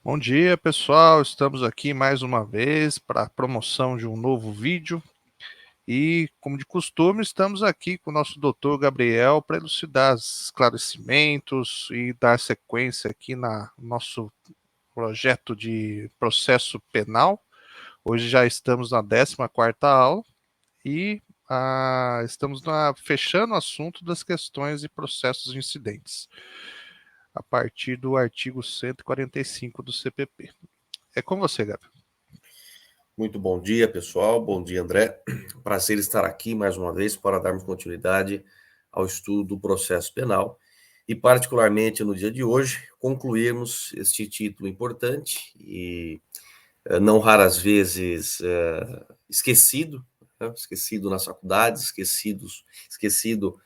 Bom dia, pessoal. Estamos aqui mais uma vez para a promoção de um novo vídeo e, como de costume, estamos aqui com o nosso doutor Gabriel para elucidar os esclarecimentos e dar sequência aqui no nosso projeto de processo penal. Hoje já estamos na 14ª aula e estamos fechando o assunto das questões e processos incidentes, a partir do artigo 145 do CPP. É com você, Gabriel. Muito bom dia, pessoal. Bom dia, André. Prazer estar aqui mais uma vez para darmos continuidade ao estudo do processo penal e, particularmente no dia de hoje, concluirmos este título importante e não raras vezes esquecido, né? Esquecido nas faculdades, esquecido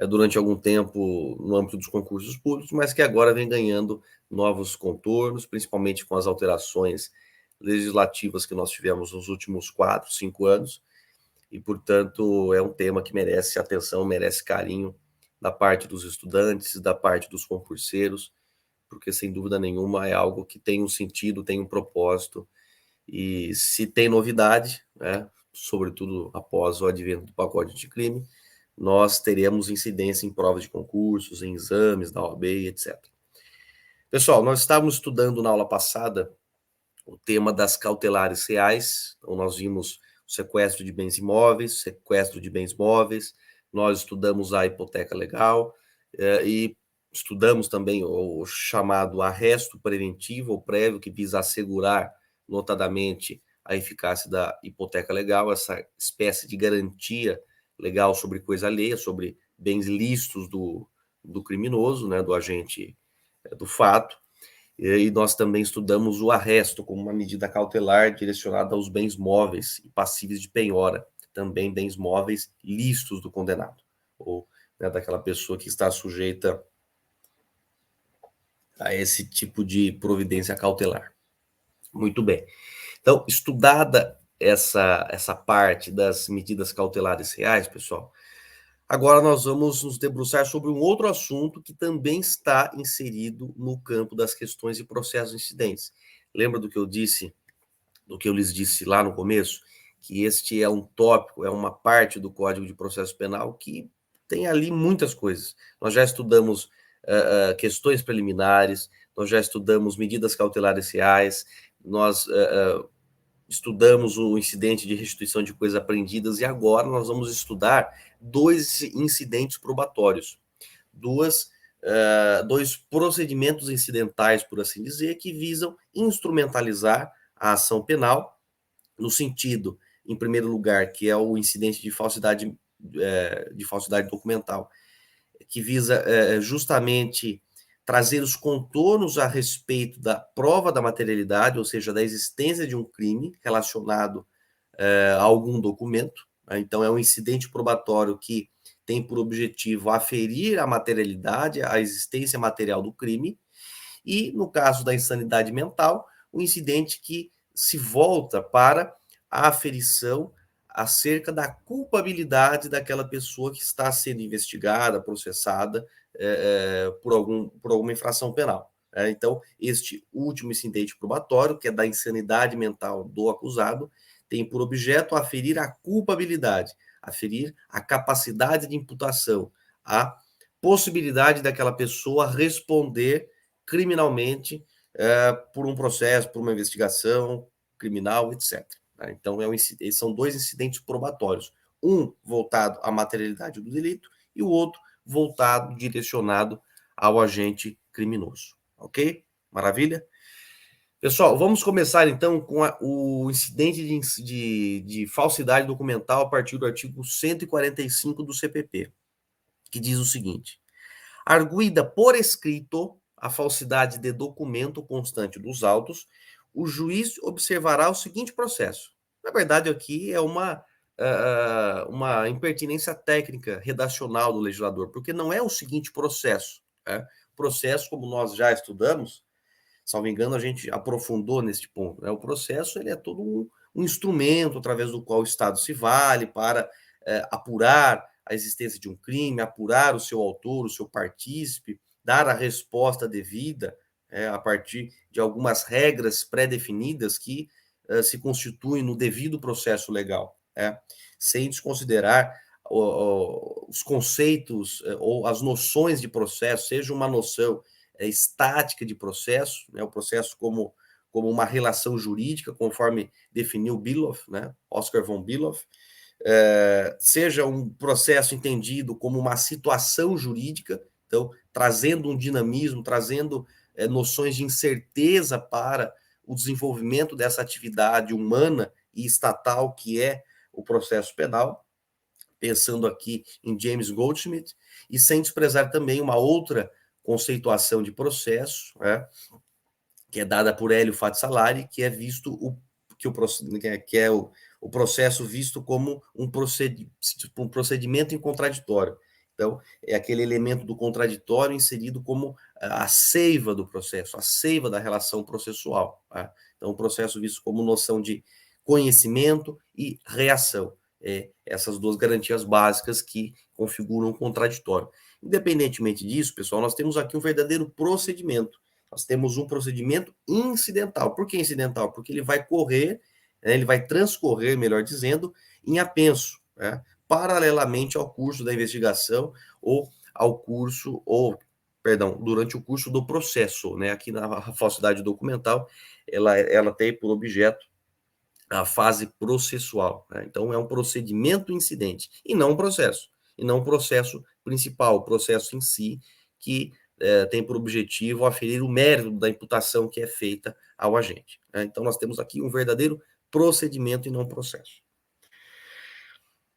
durante algum tempo no âmbito dos concursos públicos, mas que agora vem ganhando novos contornos, principalmente com as alterações legislativas que nós tivemos nos últimos 4, 5 anos, e, portanto, é um tema que merece atenção, merece carinho da parte dos estudantes, da parte dos concurseiros, porque, sem dúvida nenhuma, é algo que tem um sentido, tem um propósito, e se tem novidade, né, sobretudo após o advento do pacote anticrime, nós teremos incidência em provas de concursos, em exames da OAB, etc. Pessoal, nós estávamos estudando na aula passada o tema das cautelares reais. Então, nós vimos o sequestro de bens imóveis, sequestro de bens móveis, nós estudamos a hipoteca legal e estudamos também o chamado arresto preventivo ou prévio, que visa assegurar, notadamente, a eficácia da hipoteca legal, essa espécie de garantia legal sobre coisa alheia, sobre bens lícitos do criminoso, né, do agente do fato. E nós também estudamos o arresto como uma medida cautelar direcionada aos bens móveis e passíveis de penhora, também bens móveis lícitos do condenado, ou, né, daquela pessoa que está sujeita a esse tipo de providência cautelar. Muito bem. Então, estudada essa parte das medidas cautelares reais, pessoal, agora nós vamos nos debruçar sobre um outro assunto que também está inserido no campo das questões e processos incidentes. Lembra do que eu disse, do que eu lhes disse lá no começo? Que este é um tópico, é uma parte do Código de Processo Penal que tem ali muitas coisas. Nós já estudamos questões preliminares, nós já estudamos medidas cautelares reais, nós estudamos o incidente de restituição de coisas apreendidas e agora nós vamos estudar dois incidentes probatórios, dois procedimentos incidentais, por assim dizer, que visam instrumentalizar a ação penal, no sentido, em primeiro lugar, que é o incidente de falsidade documental, que visa justamente trazer os contornos a respeito da prova da materialidade, ou seja, da existência de um crime relacionado a algum documento. Né? Então, é um incidente probatório que tem por objetivo aferir a materialidade, a existência material do crime, e, no caso da insanidade mental, um incidente que se volta para a aferição acerca da culpabilidade daquela pessoa que está sendo investigada, processada por alguma infração penal. Então, este último incidente probatório, que é da insanidade mental do acusado, tem por objeto aferir a culpabilidade, aferir a capacidade de imputação, a possibilidade daquela pessoa responder criminalmente por um processo, por uma investigação criminal, etc. Então, são dois incidentes probatórios. Um voltado à materialidade do delito e o outro voltado, direcionado ao agente criminoso. Ok? Maravilha? Pessoal, vamos começar então com o incidente de falsidade documental a partir do artigo 145 do CPP, que diz o seguinte: arguida por escrito a falsidade de documento constante dos autos, o juiz observará o seguinte processo. Na verdade, aqui é uma impertinência técnica redacional do legislador, porque não é o seguinte processo. Né? Processo, como nós já estudamos, salvo engano, a gente aprofundou neste ponto. Né? O processo ele é todo um instrumento através do qual o Estado se vale para apurar a existência de um crime, apurar o seu autor, o seu partícipe, dar a resposta devida. a partir de algumas regras pré-definidas que se constituem no devido processo legal, sem desconsiderar os conceitos ou as noções de processo, seja uma noção estática de processo, o processo como uma relação jurídica, conforme definiu Beloff, Oscar von Beloff, seja um processo entendido como uma situação jurídica, então, trazendo um dinamismo, trazendo noções de incerteza para o desenvolvimento dessa atividade humana e estatal que é o processo penal, pensando aqui em James Goldschmidt, e sem desprezar também uma outra conceituação de processo, que é dada por Hélio Fatsalari, que é visto o processo visto como um procedimento em contraditório. Então, é aquele elemento do contraditório inserido como a seiva do processo, a seiva da relação processual. Então, o processo visto como noção de conhecimento e reação. Essas duas garantias básicas que configuram o contraditório. Independentemente disso, pessoal, nós temos aqui um verdadeiro procedimento. Nós temos um procedimento incidental. Por que incidental? Porque ele vai ele vai transcorrer, melhor dizendo, em apenso, paralelamente ao curso da investigação ou durante o curso do processo, Aqui na falsidade documental, ela tem por objeto a fase processual, Então, é um procedimento incidente, e não um processo principal, o processo em si, que tem por objetivo aferir o mérito da imputação que é feita ao agente. Então, nós temos aqui um verdadeiro procedimento e não processo.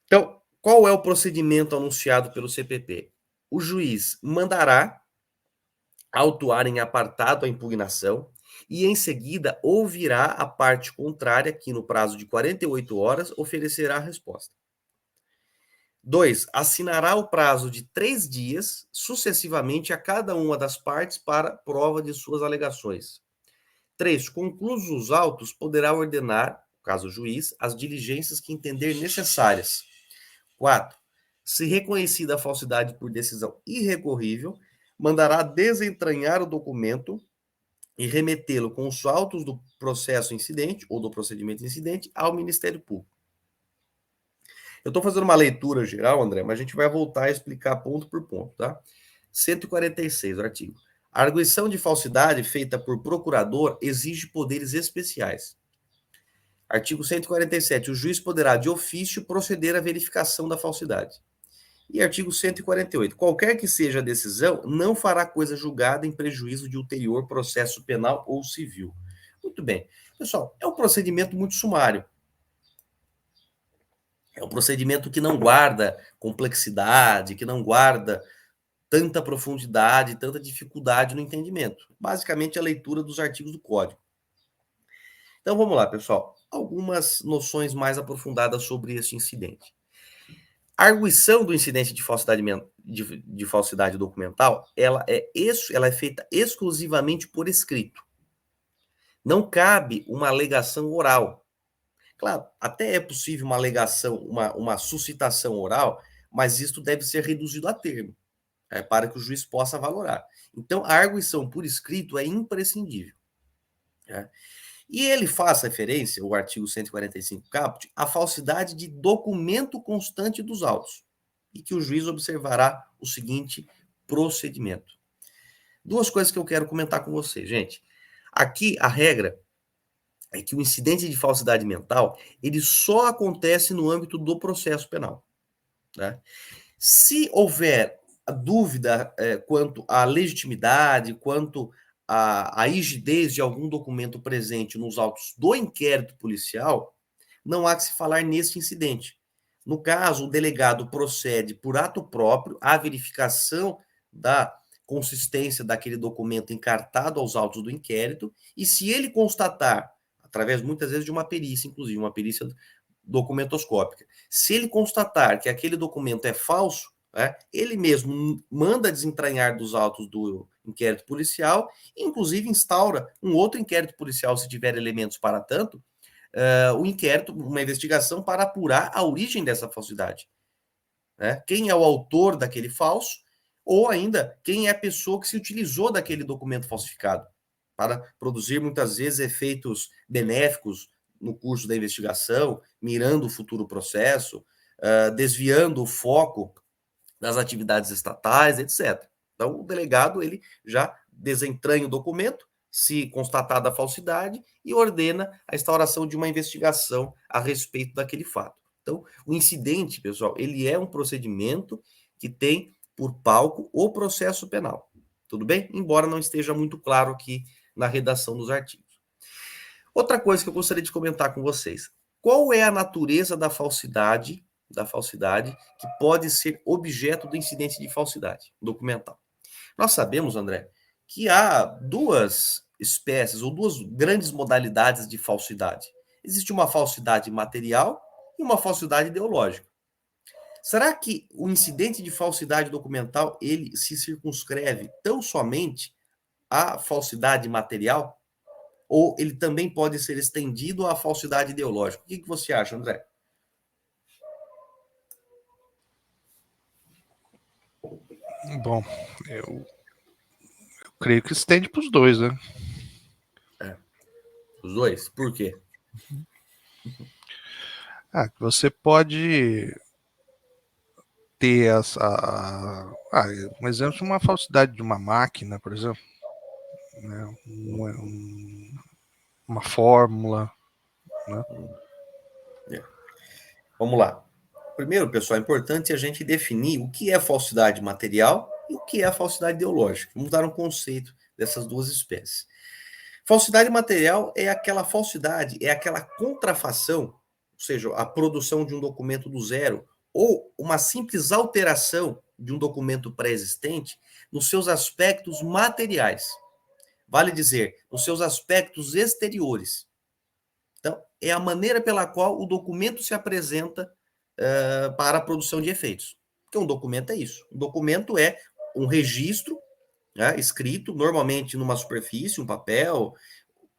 Então, qual é o procedimento anunciado pelo CPP? O juiz mandará autuar em apartado a impugnação e, em seguida, ouvirá a parte contrária, que, no prazo de 48 horas, oferecerá a resposta. 2. Assinará o prazo de 3 dias, sucessivamente, a cada uma das partes para prova de suas alegações. 3. Conclusos os autos, poderá ordenar, caso o juiz, as diligências que entender necessárias. 4. Se reconhecida a falsidade por decisão irrecorrível, mandará desentranhar o documento e remetê-lo com os autos do processo incidente ou do procedimento incidente ao Ministério Público. Eu estou fazendo uma leitura geral, André, mas a gente vai voltar a explicar ponto por ponto, tá? 146, artigo. A arguição de falsidade feita por procurador exige poderes especiais. Artigo 147. O juiz poderá, de ofício, proceder à verificação da falsidade. E artigo 148. Qualquer que seja a decisão, não fará coisa julgada em prejuízo de ulterior processo penal ou civil. Muito bem. Pessoal, é um procedimento muito sumário. É um procedimento que não guarda complexidade, que não guarda tanta profundidade, tanta dificuldade no entendimento. Basicamente, a leitura dos artigos do Código. Então, vamos lá, pessoal. Algumas noções mais aprofundadas sobre este incidente. A arguição do incidente de falsidade documental, ela é feita exclusivamente por escrito. Não cabe uma alegação oral. Claro, até é possível uma alegação, uma suscitação oral, mas isto deve ser reduzido a termo, para que o juiz possa valorar. Então, a arguição por escrito é imprescindível. E ele faz referência, o artigo 145 caput, à falsidade de documento constante dos autos, e que o juiz observará o seguinte procedimento. Duas coisas que eu quero comentar com você, gente. Aqui, a regra é que o incidente de falsidade mental, ele só acontece no âmbito do processo penal. Se houver a dúvida quanto à legitimidade, quanto à rigidez de algum documento presente nos autos do inquérito policial, não há que se falar nesse incidente. No caso, o delegado procede por ato próprio à verificação da consistência daquele documento encartado aos autos do inquérito, e se ele constatar, através muitas vezes de uma perícia, inclusive uma perícia documentoscópica, se ele constatar que aquele documento é falso, ele mesmo manda desentranhar dos autos do inquérito policial, e inclusive instaura um outro inquérito policial, se tiver elementos para tanto, o inquérito, uma investigação para apurar a origem dessa falsidade. Quem é o autor daquele falso, ou ainda, quem é a pessoa que se utilizou daquele documento falsificado. para produzir muitas vezes efeitos benéficos no curso da investigação, mirando o futuro processo, desviando o foco das atividades estatais, etc. Então, o delegado ele já desentranha o documento, se constatada a falsidade, e ordena a instauração de uma investigação a respeito daquele fato. Então, o incidente, pessoal, ele é um procedimento que tem por palco o processo penal. Tudo bem? Embora não esteja muito claro aqui na redação dos artigos. Outra coisa que eu gostaria de comentar com vocês. Qual é a natureza da falsidade que pode ser objeto do incidente de falsidade documental? Nós sabemos, André, que há duas espécies ou duas grandes modalidades de falsidade. Existe uma falsidade material e uma falsidade ideológica. Será que o incidente de falsidade documental ele se circunscreve tão somente à falsidade material? Ou ele também pode ser estendido à falsidade ideológica? O que você acha, André? Bom, eu creio que estende para os dois, né? Os dois? Por quê? Você pode ter um exemplo de uma falsidade de uma máquina, por exemplo, né? Uma fórmula, né? Vamos lá. Primeiro, pessoal, é importante a gente definir o que é falsidade material e o que é a falsidade ideológica. Vamos dar um conceito dessas duas espécies. Falsidade material é aquela falsidade, é aquela contrafação, ou seja, a produção de um documento do zero, ou uma simples alteração de um documento pré-existente nos seus aspectos materiais. Vale dizer, nos seus aspectos exteriores. Então, é a maneira pela qual o documento se apresenta para a produção de efeitos. Porque um documento é isso. Um documento é um registro, né, escrito, normalmente numa superfície, um papel,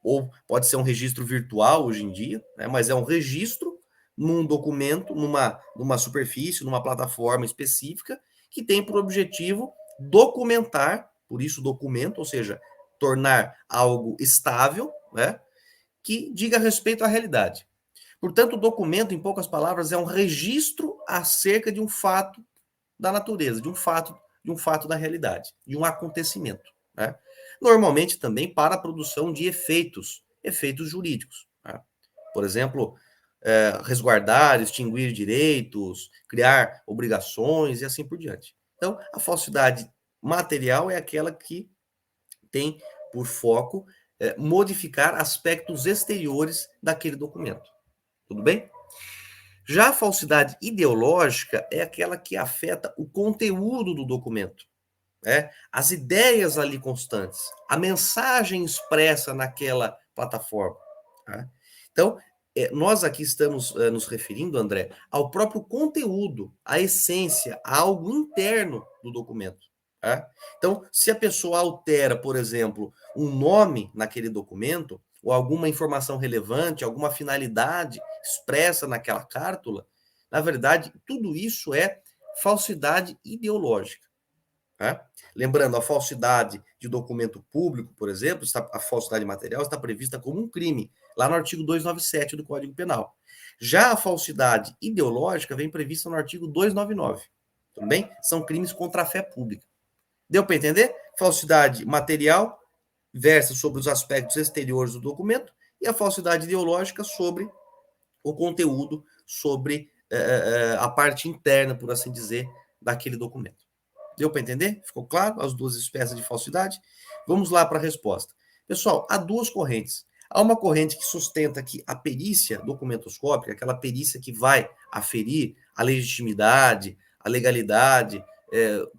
ou pode ser um registro virtual hoje em dia, né, mas é um registro num documento, numa superfície, numa plataforma específica, que tem por objetivo documentar, por isso documento, ou seja, tornar algo estável, né, que diga respeito à realidade. Portanto, o documento, em poucas palavras, é um registro acerca de um fato da natureza, de um fato da realidade, de um acontecimento. Né? Normalmente também para a produção de efeitos jurídicos. Né? Por exemplo, resguardar, extinguir direitos, criar obrigações e assim por diante. Então, a falsidade material é aquela que tem por foco modificar aspectos exteriores daquele documento. Tudo bem? Já a falsidade ideológica é aquela que afeta o conteúdo do documento, né? As ideias ali constantes, a mensagem expressa naquela plataforma. Tá? Então, nós aqui estamos nos referindo, André, ao próprio conteúdo, à essência, a algo interno do documento. Tá? Então, se a pessoa altera, por exemplo, um nome naquele documento, ou alguma informação relevante, alguma finalidade expressa naquela cártula, na verdade, tudo isso é falsidade ideológica. Tá? Lembrando, a falsidade de documento público, por exemplo, a falsidade material está prevista como um crime, lá no artigo 297 do Código Penal. Já a falsidade ideológica vem prevista no artigo 299. Tudo bem? São crimes contra a fé pública. Deu para entender? Falsidade material versa sobre os aspectos exteriores do documento e a falsidade ideológica sobre o conteúdo, sobre a parte interna, por assim dizer, daquele documento. Deu para entender? Ficou claro as duas espécies de falsidade? Vamos lá para a resposta. Pessoal, há duas correntes. Há uma corrente que sustenta que a perícia documentoscópica, aquela perícia que vai aferir a legitimidade, a legalidade,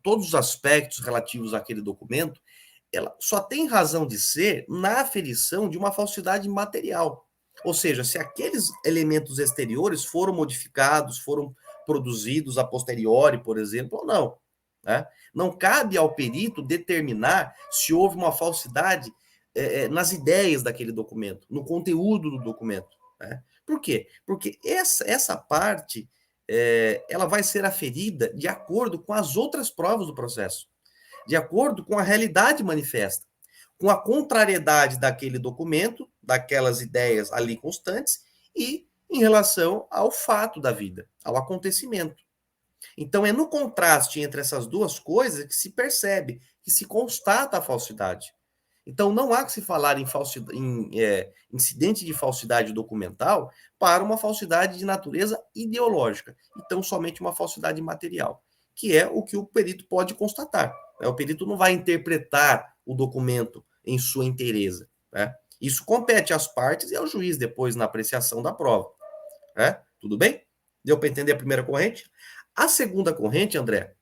todos os aspectos relativos àquele documento, ela só tem razão de ser na aferição de uma falsidade material. Ou seja, se aqueles elementos exteriores foram modificados, foram produzidos a posteriori, por exemplo, ou não. Né? Não cabe ao perito determinar se houve uma falsidade nas ideias daquele documento, no conteúdo do documento. Né? Por quê? Porque essa parte ela vai ser aferida de acordo com as outras provas do processo, de acordo com a realidade manifesta. com a contrariedade daquele documento, daquelas ideias ali constantes, e em relação ao fato da vida, ao acontecimento. Então, é no contraste entre essas duas coisas que se percebe, que se constata a falsidade. Então, não há que se falar em incidente de falsidade documental para uma falsidade de natureza ideológica, então somente uma falsidade material, que é o que o perito pode constatar. Né? O perito não vai interpretar o documento em sua inteireza. Né? Isso compete às partes e ao juiz depois na apreciação da prova. Né? Tudo bem? Deu para entender a primeira corrente? A segunda corrente, André,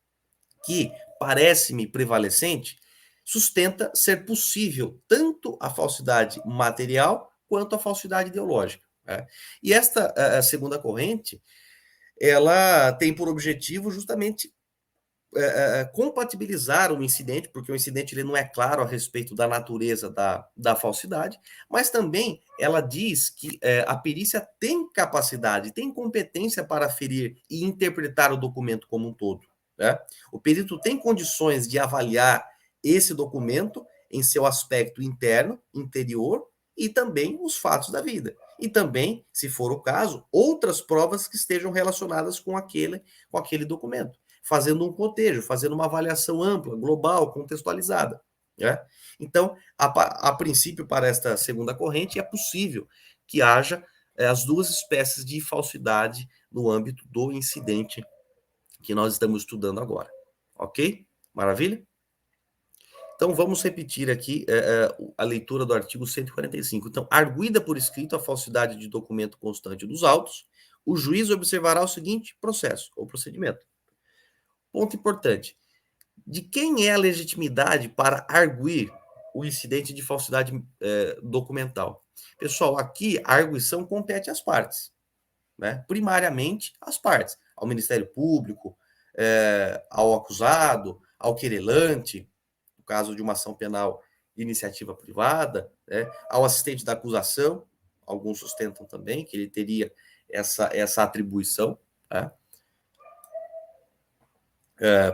que parece-me prevalecente, sustenta ser possível tanto a falsidade material quanto a falsidade ideológica. Né? E esta a segunda corrente, ela tem por objetivo justamente compatibilizar o incidente, porque o incidente ele não é claro a respeito da natureza da falsidade, mas também ela diz que a perícia tem capacidade, tem competência para aferir e interpretar o documento como um todo. Né? O perito tem condições de avaliar esse documento em seu aspecto interno, interior, e também os fatos da vida. E também, se for o caso, outras provas que estejam relacionadas com aquele documento, fazendo um cotejo, fazendo uma avaliação ampla, global, contextualizada. Né? Então, a princípio, para esta segunda corrente, é possível que haja as duas espécies de falsidade no âmbito do incidente que nós estamos estudando agora. Ok? Maravilha? Então, vamos repetir aqui a leitura do artigo 145. Então, arguida por escrito a falsidade de documento constante dos autos, o juiz observará o seguinte processo ou procedimento. Ponto importante. De quem é a legitimidade para arguir o incidente de falsidade documental? Pessoal, aqui a arguição compete às partes, né? Primariamente às partes, ao Ministério Público, ao acusado, ao querelante, no caso de uma ação penal de iniciativa privada, né? Ao assistente da acusação, alguns sustentam também que ele teria essa atribuição, né?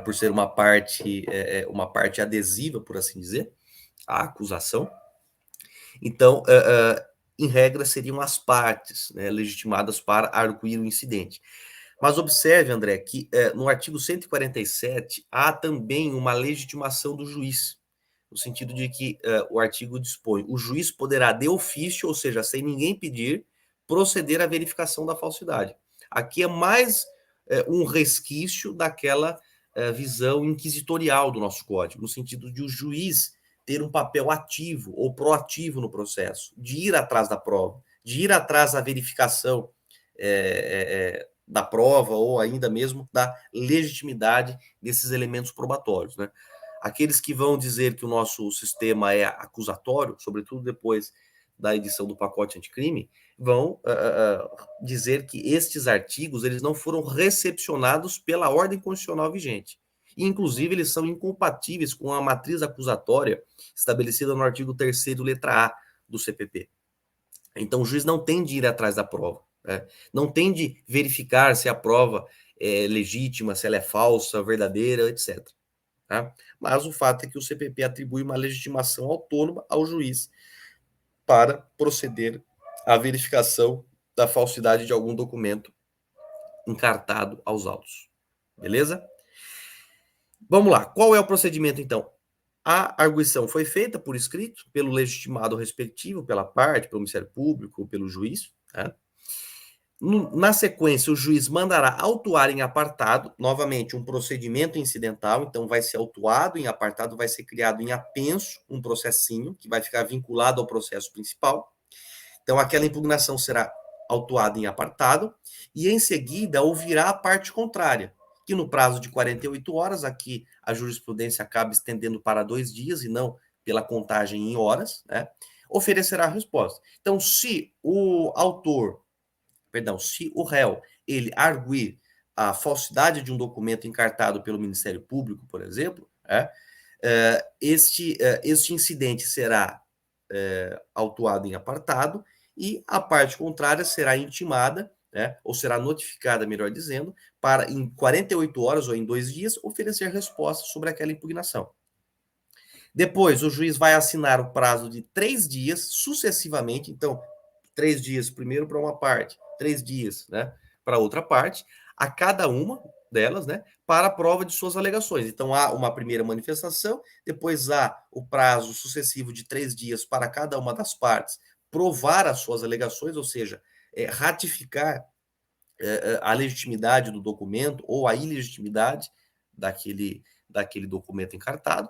Por ser uma parte adesiva, por assim dizer, à acusação. Então, em regra, seriam as partes, né, legitimadas para arguir o incidente. Mas observe, André, que no artigo 147 há também uma legitimação do juiz, no sentido de que o artigo dispõe: o juiz poderá de ofício, ou seja, sem ninguém pedir, proceder à verificação da falsidade. Aqui é mais um resquício daquela visão inquisitorial do nosso código, no sentido de o juiz ter um papel ativo ou proativo no processo, de ir atrás da prova, de ir atrás da verificação da prova ou ainda mesmo da legitimidade desses elementos probatórios, né? Aqueles que vão dizer que o nosso sistema é acusatório, sobretudo depois da edição do pacote anticrime, vão dizer que estes artigos eles não foram recepcionados pela ordem constitucional vigente. E, inclusive, eles são incompatíveis com a matriz acusatória estabelecida no artigo 3º, letra A do CPP. Então, o juiz não tem de ir atrás da prova, né? Não tem de verificar se a prova é legítima, se ela é falsa, verdadeira, etc. Tá? Mas o fato é que o CPP atribui uma legitimação autônoma ao juiz para proceder à verificação da falsidade de algum documento encartado aos autos. Beleza? Vamos lá. Qual é o procedimento, então? A arguição foi feita por escrito, pelo legitimado respectivo, pela parte, pelo Ministério Público, pelo juiz. Né? Na sequência, o juiz mandará autuar em apartado, novamente, um procedimento incidental, então vai ser autuado em apartado, vai ser criado em apenso um processinho, que vai ficar vinculado ao processo principal. Então, aquela impugnação será autuada em apartado, e em seguida ouvirá a parte contrária, que no prazo de 48 horas, aqui a jurisprudência acaba estendendo para 2 dias e não pela contagem em horas, né, oferecerá a resposta. Então, se o réu, ele arguir a falsidade de um documento encartado pelo Ministério Público, por exemplo, este incidente será autuado em apartado e a parte contrária será intimada, né, ou será notificada, melhor dizendo, para em 48 horas ou em 2 dias oferecer resposta sobre aquela impugnação. Depois, o juiz vai assinar o prazo de 3 dias, sucessivamente. Então, 3 dias primeiro para uma parte, 3 dias, né, para outra parte, a cada uma delas, né, para a prova de suas alegações. Então, há uma primeira manifestação, depois há o prazo sucessivo de 3 dias para cada uma das partes provar as suas alegações, ou seja, ratificar a legitimidade do documento ou a ilegitimidade daquele documento encartado.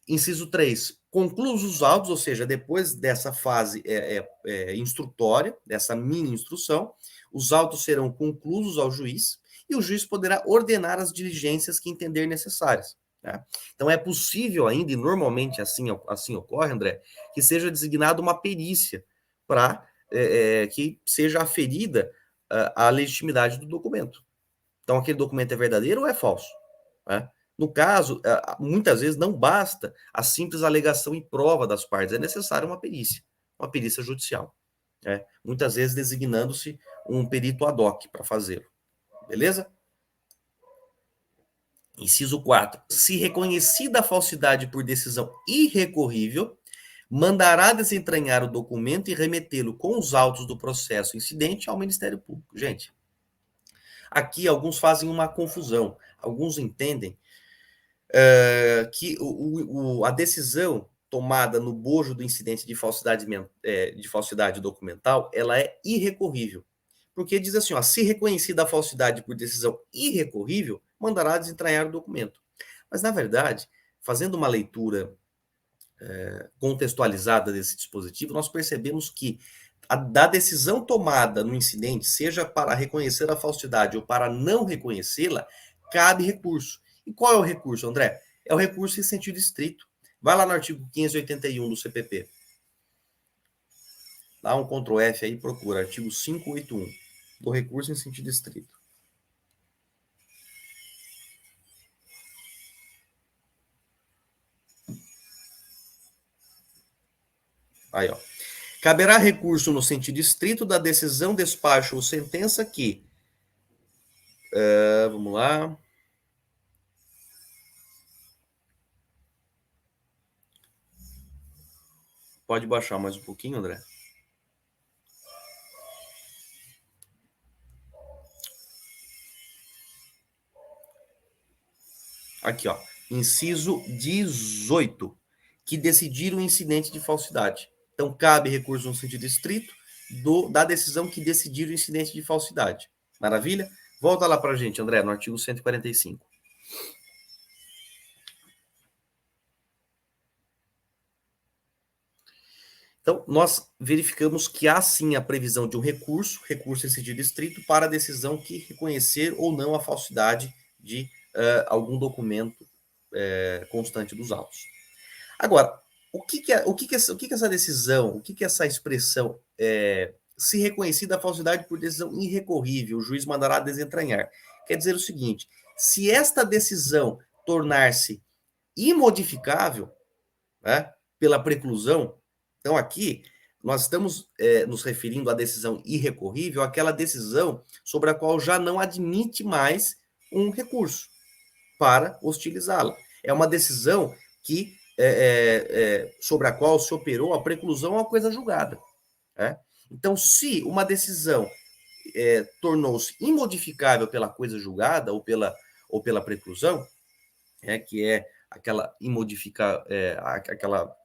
Inciso 3, conclusos os autos, ou seja, depois dessa fase instrutória, dessa mini instrução, os autos serão conclusos ao juiz e o juiz poderá ordenar as diligências que entender necessárias. Né? Então, é possível ainda, e normalmente assim ocorre, André, que seja designada uma perícia para que seja aferida a legitimidade do documento. Então, aquele documento é verdadeiro ou é falso? Né? No caso, muitas vezes não basta a simples alegação e prova das partes, é necessária uma perícia judicial. Né? Muitas vezes designando-se um perito ad hoc para fazê-lo. Beleza? Inciso 4. Se reconhecida a falsidade por decisão irrecorrível, mandará desentranhar o documento e remetê-lo com os autos do processo incidente ao Ministério Público. Gente, aqui alguns fazem uma confusão. Alguns entendem que a decisão tomada no bojo do incidente de falsidade documental, ela é irrecorrível. Porque diz assim, ó, se reconhecida a falsidade por decisão irrecorrível, mandará desentranhar o documento. Mas, na verdade, fazendo uma leitura contextualizada desse dispositivo, nós percebemos que da decisão tomada no incidente, seja para reconhecer a falsidade ou para não reconhecê-la, cabe recurso. E qual é o recurso, André? É o recurso em sentido estrito. Vai lá no artigo 581 do CPP. Dá um Ctrl F aí e procura, artigo 581, do recurso em sentido estrito. Aí, ó. Caberá recurso no sentido estrito da decisão, despacho ou sentença que... vamos lá... Pode baixar mais um pouquinho, André? Aqui, ó. Inciso 18. Que decidir o incidente de falsidade. Então, cabe recurso no sentido estrito da decisão que decidir o incidente de falsidade. Maravilha? Volta lá para a gente, André, no artigo 145. Então, nós verificamos que há sim a previsão de um recurso em sentido estrito, para a decisão que reconhecer ou não a falsidade de algum documento constante dos autos. Agora, o que essa decisão, o que essa expressão se reconhecida a falsidade por decisão irrecorrível, o juiz mandará desentranhar? Quer dizer o seguinte, se esta decisão tornar-se imodificável, né, pela preclusão, então aqui nós estamos nos referindo à decisão irrecorrível, aquela decisão sobre a qual já não admite mais um recurso para hostilizá-la. É uma decisão que sobre a qual se operou a preclusão a coisa julgada. Né? Então, se uma decisão tornou-se imodificável pela coisa julgada ou pela preclusão, que é aquela aquela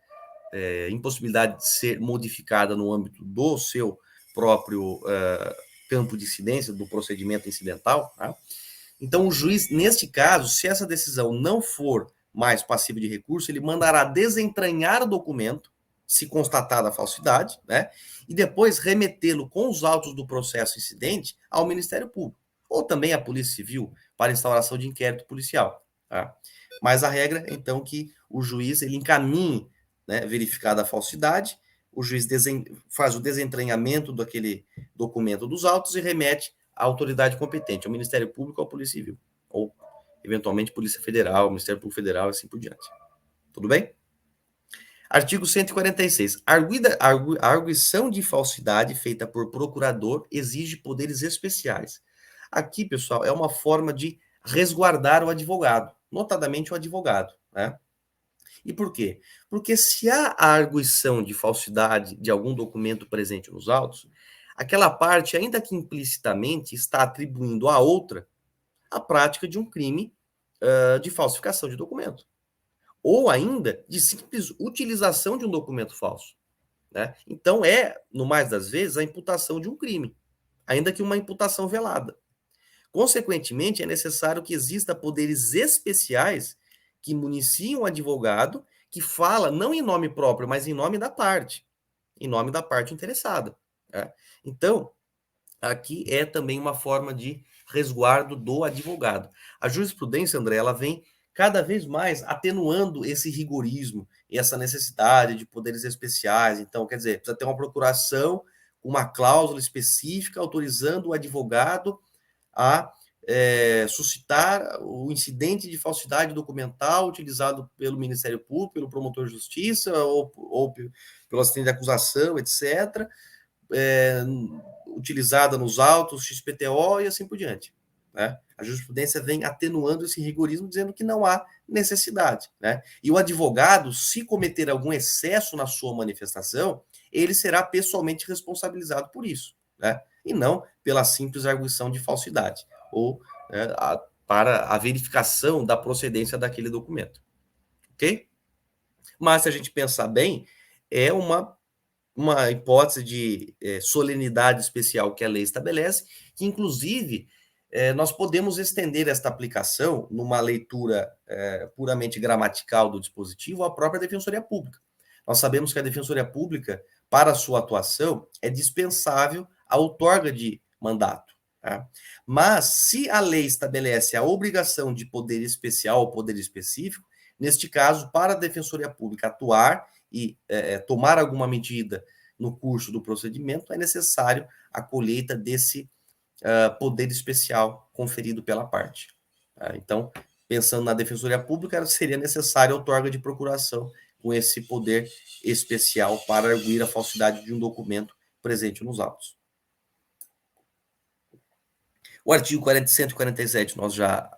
impossibilidade de ser modificada no âmbito do seu próprio campo de incidência, do procedimento incidental. Tá? Então, o juiz, neste caso, se essa decisão não for mais passiva de recurso, ele mandará desentranhar o documento, se constatada a falsidade, né? E depois remetê-lo com os autos do processo incidente ao Ministério Público, ou também à Polícia Civil, para instauração de inquérito policial. Tá? Mas a regra, então, que o juiz ele encaminhe, né, verificada a falsidade, o juiz faz o desentranhamento daquele documento dos autos e remete à autoridade competente, ao Ministério Público ou à Polícia Civil, ou eventualmente Polícia Federal, Ministério Público Federal e assim por diante. Tudo bem? Artigo 146. A arguição de falsidade feita por procurador exige poderes especiais. Aqui, pessoal, é uma forma de resguardar o advogado, notadamente o advogado, né? E por quê? Porque se há a arguição de falsidade de algum documento presente nos autos, aquela parte, ainda que implicitamente, está atribuindo à outra a prática de um crime de falsificação de documento. Ou ainda de simples utilização de um documento falso. Né? Então, no mais das vezes, a imputação de um crime, ainda que uma imputação velada. Consequentemente, é necessário que exista poderes especiais que municiem o advogado que fala não em nome próprio, mas em nome da parte interessada. Né? Então, aqui é também uma forma de resguardo do advogado. A jurisprudência, André, ela vem cada vez mais atenuando esse rigorismo e essa necessidade de poderes especiais. Então, quer dizer, precisa ter uma procuração com uma cláusula específica autorizando o advogado a suscitar o incidente de falsidade documental utilizado pelo Ministério Público, pelo promotor de justiça ou pelo assistente de acusação, etc., utilizada nos autos, XPTO e assim por diante. Né? A jurisprudência vem atenuando esse rigorismo, dizendo que não há necessidade. Né? E o advogado, se cometer algum excesso na sua manifestação, ele será pessoalmente responsabilizado por isso, né? E não pela simples arguição de falsidade, ou para a verificação da procedência daquele documento. Ok? Mas, se a gente pensar bem, é uma hipótese de solenidade especial que a lei estabelece, que, inclusive, nós podemos estender esta aplicação, numa leitura puramente gramatical do dispositivo, à própria Defensoria Pública. Nós sabemos que a Defensoria Pública, para a sua atuação, é dispensável a outorga de mandato. Tá? Mas, se a lei estabelece a obrigação de poder especial ou poder específico, neste caso, para a Defensoria Pública atuar e tomar alguma medida no curso do procedimento, é necessário a colheita desse poder especial conferido pela parte. Então, pensando na Defensoria Pública, seria necessário a outorga de procuração com esse poder especial para arguir a falsidade de um documento presente nos autos. O artigo 147 nós já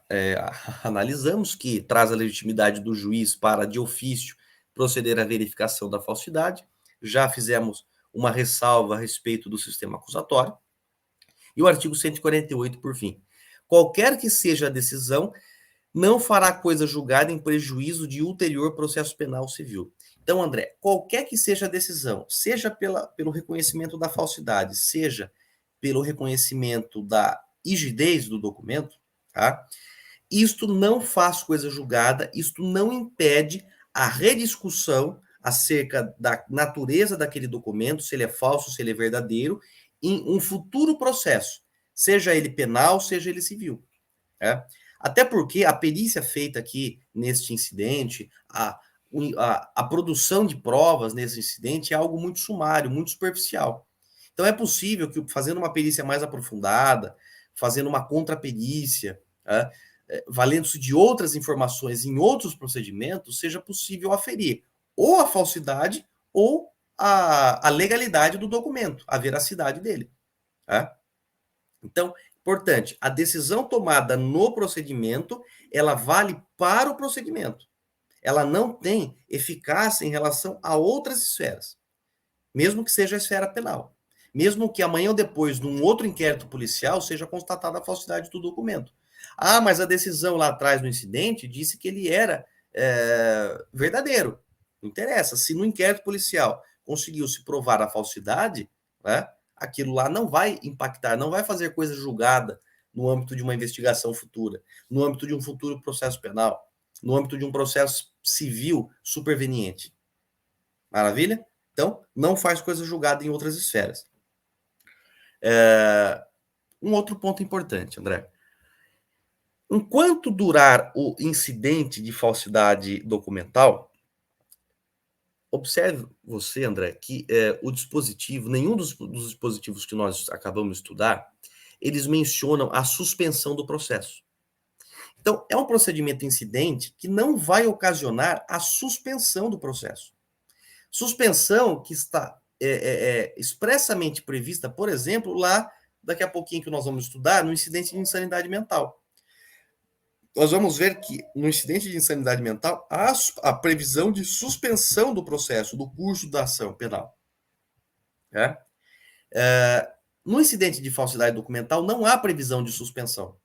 analisamos, que traz a legitimidade do juiz para, de ofício, proceder à verificação da falsidade. Já fizemos uma ressalva a respeito do sistema acusatório. E o artigo 148, por fim. Qualquer que seja a decisão, não fará coisa julgada em prejuízo de ulterior processo penal civil. Então, André, qualquer que seja a decisão, seja pelo reconhecimento da falsidade, seja pelo reconhecimento da rigidez do documento, tá? Isto não faz coisa julgada, isto não impede a rediscussão acerca da natureza daquele documento, se ele é falso, se ele é verdadeiro, em um futuro processo, seja ele penal, seja ele civil. Né? Até porque a perícia feita aqui neste incidente, a produção de provas nesse incidente é algo muito sumário, muito superficial. Então é possível que, fazendo uma perícia mais aprofundada, fazendo uma contraperícia, valendo-se de outras informações em outros procedimentos, seja possível aferir ou a falsidade ou a legalidade do documento, a veracidade dele. Tá? Então, importante, a decisão tomada no procedimento, ela vale para o procedimento. Ela não tem eficácia em relação a outras esferas, mesmo que seja a esfera penal. Mesmo que amanhã ou depois, num outro inquérito policial, seja constatada a falsidade do documento. Ah, mas a decisão lá atrás no incidente disse que ele era verdadeiro. Não interessa. Se no inquérito policial conseguiu se provar a falsidade, né, aquilo lá não vai impactar, não vai fazer coisa julgada no âmbito de uma investigação futura, no âmbito de um futuro processo penal, no âmbito de um processo civil superveniente. Maravilha? Então, não faz coisa julgada em outras esferas. Um outro ponto importante, André. Enquanto durar o incidente de falsidade documental, observe você, André, que o dispositivo, nenhum dos dispositivos que nós acabamos de estudar, eles mencionam a suspensão do processo. Então, é um procedimento incidente que não vai ocasionar a suspensão do processo. Suspensão que está expressamente prevista, por exemplo, lá, daqui a pouquinho que nós vamos estudar, no incidente de insanidade mental. nós vamos ver que no incidente de insanidade mental há a previsão de suspensão do processo, do curso da ação penal. Né? No incidente de falsidade documental não há previsão de suspensão.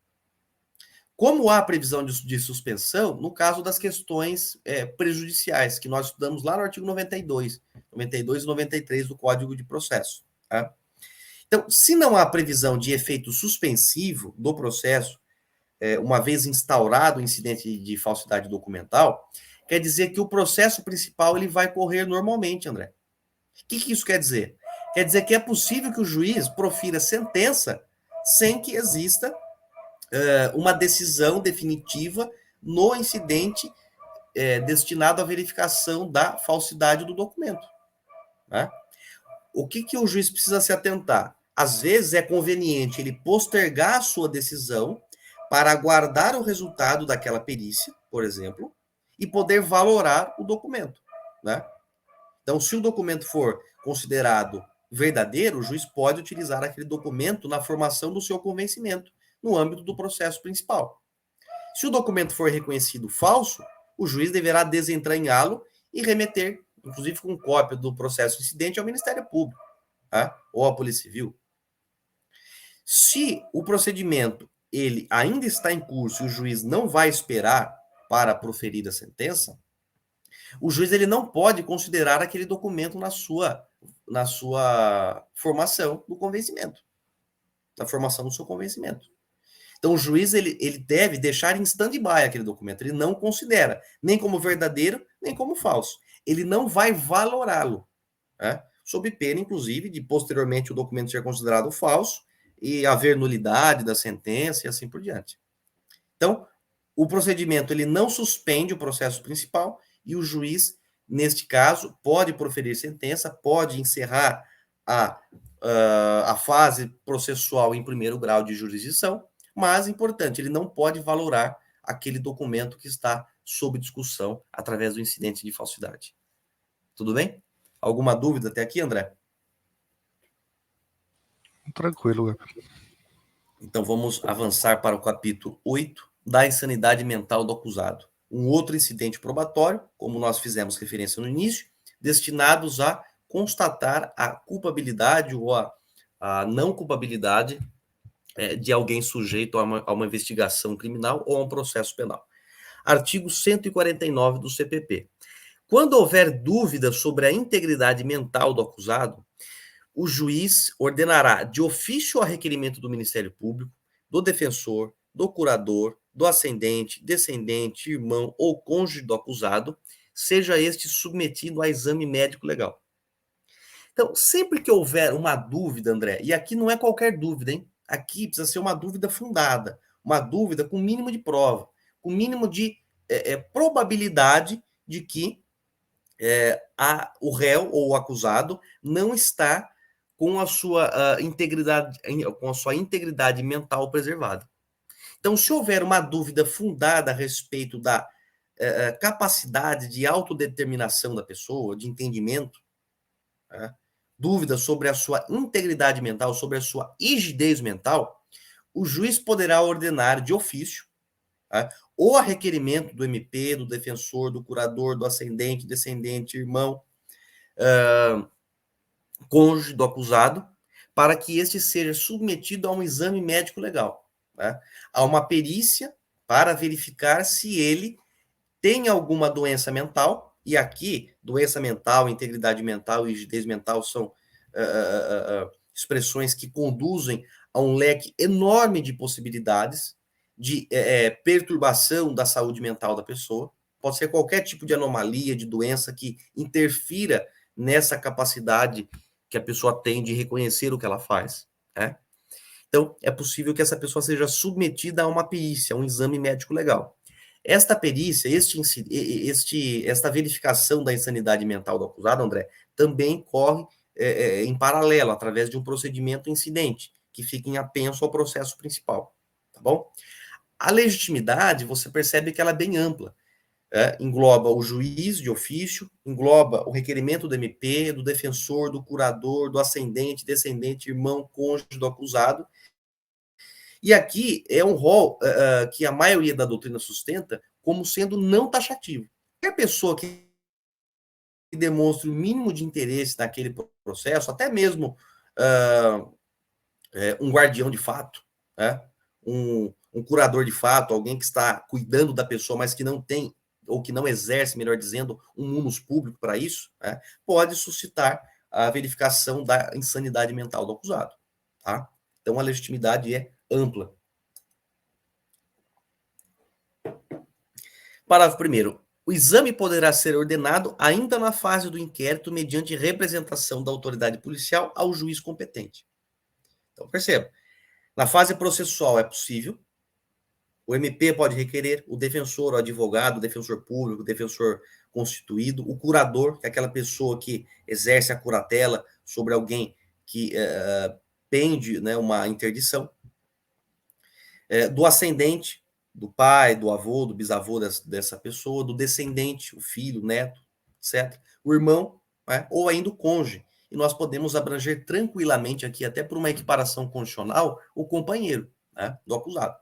Como há previsão de suspensão no caso das questões prejudiciais, que nós estudamos lá no artigo 92 e 93 do Código de Processo. Tá? Então, se não há previsão de efeito suspensivo do processo, uma vez instaurado o incidente de falsidade documental, quer dizer que o processo principal ele vai correr normalmente, André. O que isso quer dizer? Quer dizer que é possível que o juiz profira sentença sem que exista uma decisão definitiva no incidente destinado à verificação da falsidade do documento. Né? O que o juiz precisa se atentar? Às vezes é conveniente ele postergar a sua decisão para aguardar o resultado daquela perícia, por exemplo, e poder valorar o documento. Né? Então, se o documento for considerado verdadeiro, o juiz pode utilizar aquele documento na formação do seu convencimento, no âmbito do processo principal. Se o documento for reconhecido falso, o juiz deverá desentranhá-lo e remeter, inclusive com cópia do processo incidente, ao Ministério Público, tá? Ou à Polícia Civil. Se o procedimento ele ainda está em curso e o juiz não vai esperar para proferir a sentença, o juiz ele não pode considerar aquele documento na sua formação do convencimento, na formação do seu convencimento. Então, o juiz ele deve deixar em stand-by aquele documento. Ele não considera nem como verdadeiro, nem como falso. Ele não vai valorá-lo, né? Sob pena, inclusive, de posteriormente o documento ser considerado falso e haver nulidade da sentença e assim por diante. Então, o procedimento ele não suspende o processo principal e o juiz, neste caso, pode proferir sentença, pode encerrar a fase processual em primeiro grau de jurisdição, mas, importante, ele não pode valorar aquele documento que está sob discussão através do incidente de falsidade. Tudo bem? Alguma dúvida até aqui, André? Tranquilo, Gabriel. Então, vamos avançar para o capítulo 8 da insanidade mental do acusado. Um outro incidente probatório, como nós fizemos referência no início, destinados a constatar a culpabilidade ou a não culpabilidade de alguém sujeito a uma investigação criminal ou a um processo penal. Artigo 149 do CPP. Quando houver dúvida sobre a integridade mental do acusado, o juiz ordenará de ofício a requerimento do Ministério Público, do defensor, do curador, do ascendente, descendente, irmão ou cônjuge do acusado, seja este submetido a exame médico legal. Então, sempre que houver uma dúvida, André, e aqui não é qualquer dúvida, hein? Aqui precisa ser uma dúvida fundada, uma dúvida com mínimo de prova, com mínimo de probabilidade de que o réu ou o acusado não está com a sua integridade mental preservada. Então, se houver uma dúvida fundada a respeito da capacidade de autodeterminação da pessoa, de entendimento, dúvida sobre a sua integridade mental, sobre a sua rigidez mental, o juiz poderá ordenar de ofício, ou a requerimento do MP, do defensor, do curador, do ascendente, descendente, irmão, cônjuge do acusado, para que este seja submetido a um exame médico legal, a uma perícia para verificar se ele tem alguma doença mental, e aqui, doença mental, integridade mental e rigidez mental são expressões que conduzem a um leque enorme de possibilidades de perturbação da saúde mental da pessoa. Pode ser qualquer tipo de anomalia, de doença que interfira nessa capacidade que a pessoa tem de reconhecer o que ela faz. Então, é possível que essa pessoa seja submetida a uma perícia, a um exame médico legal. Esta perícia, esta verificação da insanidade mental do acusado, André, também corre em paralelo, através de um procedimento incidente, que fica em apenso ao processo principal, tá bom? A legitimidade, você percebe que ela é bem ampla. Engloba o juiz de ofício, engloba o requerimento do MP, do defensor, do curador, do ascendente, descendente, irmão, cônjuge do acusado, E aqui é um rol que a maioria da doutrina sustenta como sendo não taxativo. Qualquer pessoa que demonstre o mínimo de interesse naquele processo, até mesmo um guardião de fato, né? um curador de fato, alguém que está cuidando da pessoa, mas que não tem, ou que não exerce, melhor dizendo, um munus público para isso, né? Pode suscitar a verificação da insanidade mental do acusado. Tá? Então, a legitimidade é ampla. Parágrafo 1º. O exame poderá ser ordenado ainda na fase do inquérito mediante representação da autoridade policial ao juiz competente. Então, perceba, na fase processual é possível, o MP pode requerer, o defensor, o advogado, o defensor público, o defensor constituído, o curador, que é aquela pessoa que exerce a curatela sobre alguém que pende, né, uma interdição, do ascendente, do pai, do avô, do bisavô dessa pessoa, do descendente, o filho, o neto, etc. O irmão, né, ou ainda o cônjuge. E nós podemos abranger tranquilamente aqui, até por uma equiparação constitucional, o companheiro, né, do acusado.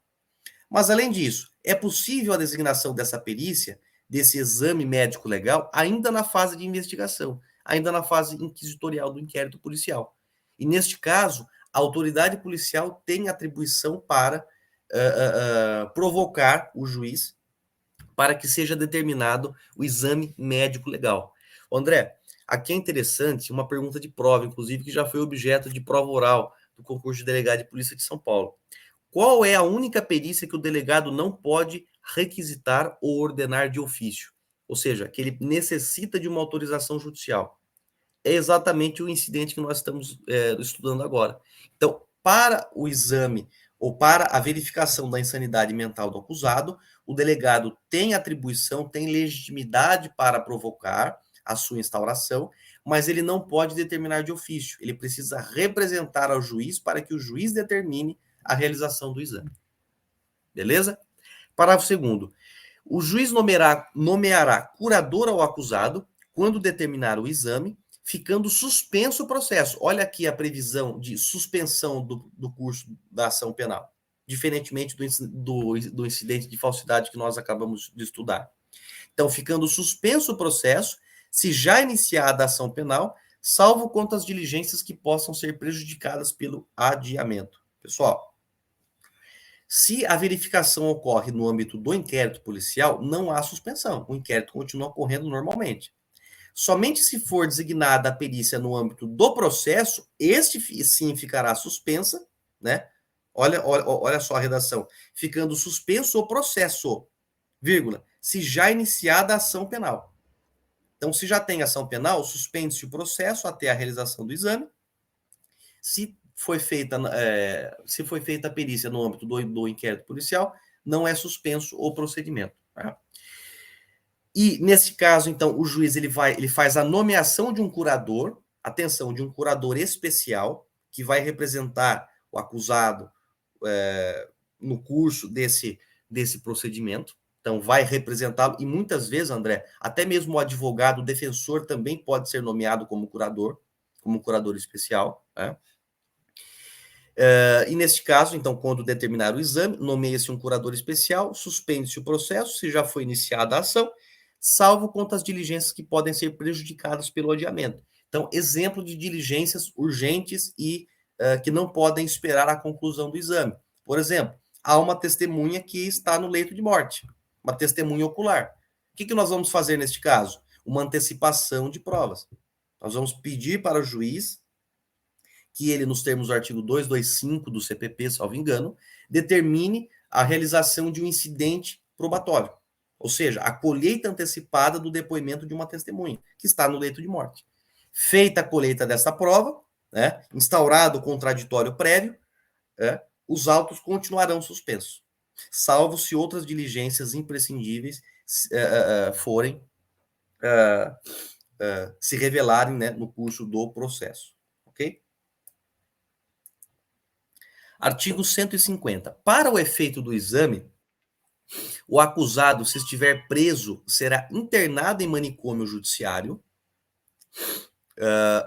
Mas, além disso, é possível a designação dessa perícia, desse exame médico legal, ainda na fase de investigação, ainda na fase inquisitorial do inquérito policial. E, neste caso, a autoridade policial tem atribuição para provocar o juiz para que seja determinado o exame médico legal. André, aqui é interessante uma pergunta de prova, inclusive, que já foi objeto de prova oral do concurso de delegado de polícia de São Paulo. Qual é a única perícia que o delegado não pode requisitar ou ordenar de ofício? Ou seja, que ele necessita de uma autorização judicial. É exatamente o incidente que nós estamos estudando agora. Então, para o exame ou para a verificação da insanidade mental do acusado, o delegado tem atribuição, tem legitimidade para provocar a sua instauração, mas ele não pode determinar de ofício. Ele precisa representar ao juiz para que o juiz determine a realização do exame. Beleza? Parágrafo 2º. O juiz nomeará curador ao acusado quando determinar o exame, ficando suspenso o processo. Olha aqui a previsão de suspensão do curso da ação penal, diferentemente do incidente de falsidade que nós acabamos de estudar. Então, ficando suspenso o processo, se já iniciada a ação penal, salvo quanto às diligências que possam ser prejudicadas pelo adiamento. Pessoal, se a verificação ocorre no âmbito do inquérito policial, não há suspensão. O inquérito continua ocorrendo normalmente. Somente se for designada a perícia no âmbito do processo, este sim ficará suspensa, né? Olha só a redação. Ficando suspenso o processo, vírgula, se já iniciada a ação penal. Então, se já tem ação penal, suspende-se o processo até a realização do exame. Se foi feita a perícia no âmbito do inquérito policial, não é suspenso o procedimento. Tá? E, nesse caso, então, o juiz ele faz a nomeação de um curador, atenção, de um curador especial, que vai representar o acusado no curso desse procedimento. Então, vai representá-lo, e muitas vezes, André, até mesmo o advogado, o defensor também pode ser nomeado como curador especial, né? E neste caso, então, quando determinar o exame, nomeia-se um curador especial, suspende-se o processo, se já foi iniciada a ação, salvo quanto às diligências que podem ser prejudicadas pelo adiamento. Então, exemplo de diligências urgentes e que não podem esperar a conclusão do exame. Por exemplo, há uma testemunha que está no leito de morte, uma testemunha ocular. O que nós vamos fazer neste caso? Uma antecipação de provas. Nós vamos pedir para o juiz que ele, nos termos do artigo 225 do CPP, salvo engano, determine a realização de um incidente probatório, ou seja, a colheita antecipada do depoimento de uma testemunha, que está no leito de morte. Feita a colheita dessa prova, né, instaurado o contraditório prévio, os autos continuarão suspensos, salvo se outras diligências imprescindíveis forem se revelarem, né, no curso do processo. Ok? Artigo 150. Para o efeito do exame, o acusado, se estiver preso, será internado em manicômio judiciário,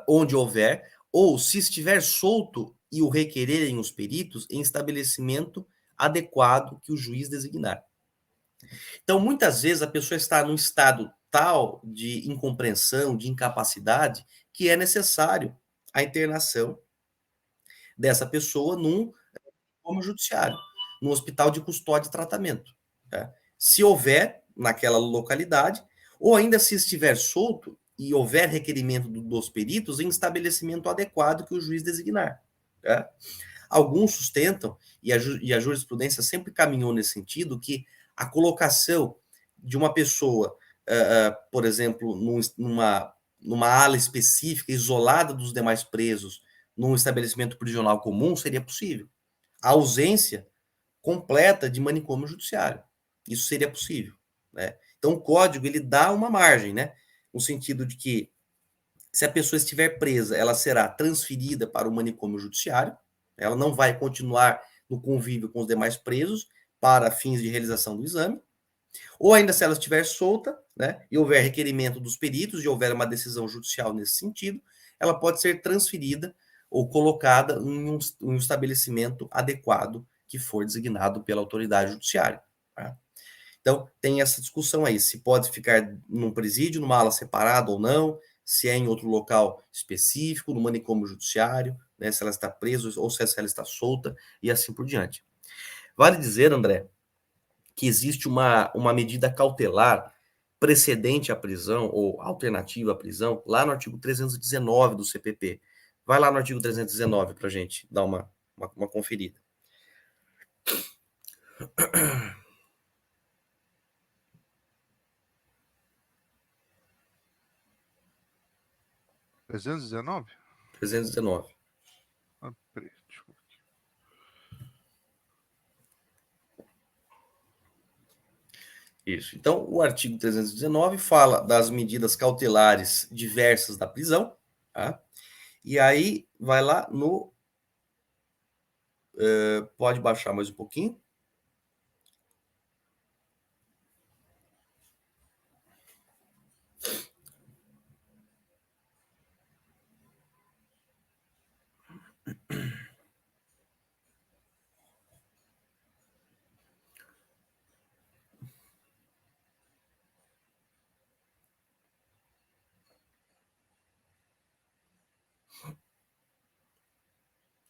onde houver, ou se estiver solto, e o requererem os peritos em estabelecimento adequado que o juiz designar. Então, muitas vezes, a pessoa está num estado tal de incompreensão, de incapacidade, que é necessário a internação dessa pessoa num como judiciário, num hospital de custódia e tratamento. Tá? Se houver naquela localidade, ou ainda se estiver solto e houver requerimento dos peritos em estabelecimento adequado que o juiz designar. Tá? Alguns sustentam, e a jurisprudência sempre caminhou nesse sentido, que a colocação de uma pessoa, por exemplo, numa ala específica, isolada dos demais presos, num estabelecimento prisional comum, seria possível. A ausência completa de manicômio judiciário. Isso seria possível. Né? Então, o código ele dá uma margem, né? No sentido de que, se a pessoa estiver presa, ela será transferida para o manicômio judiciário, ela não vai continuar no convívio com os demais presos para fins de realização do exame, ou ainda se ela estiver solta, né, e houver requerimento dos peritos e houver uma decisão judicial nesse sentido, ela pode ser transferida ou colocada em um estabelecimento adequado que for designado pela autoridade judiciária. Tá? Então, tem essa discussão aí, se pode ficar num presídio, numa ala separada ou não, se é em outro local específico, no manicômio judiciário, né, se ela está presa ou se ela está solta, e assim por diante. Vale dizer, André, que existe uma medida cautelar precedente à prisão, ou alternativa à prisão, lá no artigo 319 do CPP. Vai lá no artigo 319 para a gente dar uma conferida. 319? 319. Ah, peraí, deixa eu ver aqui. Isso. Então, o artigo 319 fala das medidas cautelares diversas da prisão, tá? E aí, vai lá no... pode baixar mais um pouquinho.